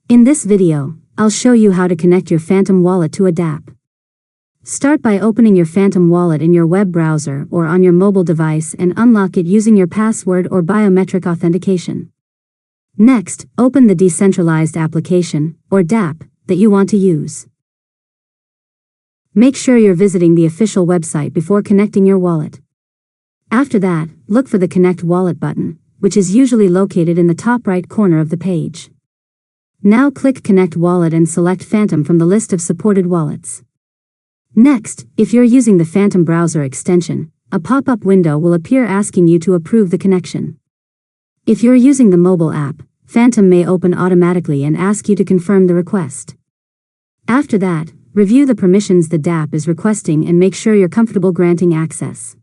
In this video, I'll show you how to connect your Phantom wallet to a Dapp. Start by opening your Phantom wallet in your web browser or on your mobile device and unlock it using your password or biometric authentication. Next, open the decentralized application, or Dapp, that you want to use. Make sure you're visiting the official website before connecting your wallet. After that, look for the Connect Wallet button, which is usually located in the top right corner of the page. Now click Connect Wallet and select Phantom from the list of supported wallets. Next, if you're using the Phantom browser extension, a pop-up window will appear asking you to approve the connection. If you're using the mobile app, Phantom may open automatically and ask you to confirm the request. After that, review the permissions the Dapp is requesting and make sure you're comfortable granting access.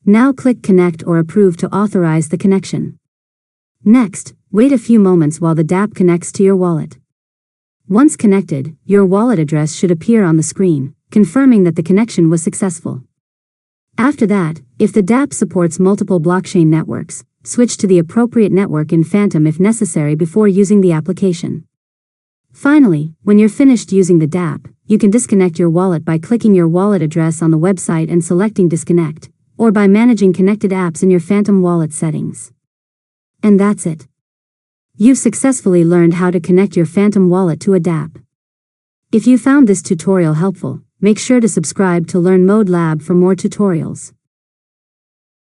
Now click Connect or Approve to authorize the connection. Next, wait a few moments while the Dapp connects to your wallet. Once connected, your wallet address should appear on the screen, confirming that the connection was successful. After that, if the Dapp supports multiple blockchain networks, switch to the appropriate network in Phantom if necessary before using the application. Finally, when you're finished using the Dapp, you can disconnect your wallet by clicking your wallet address on the website and selecting Disconnect, or by managing connected apps in your Phantom wallet settings. And that's it. You've successfully learned how to connect your Phantom wallet to a Dapp. If you found this tutorial helpful, make sure to subscribe to Learn Mode Lab for more tutorials.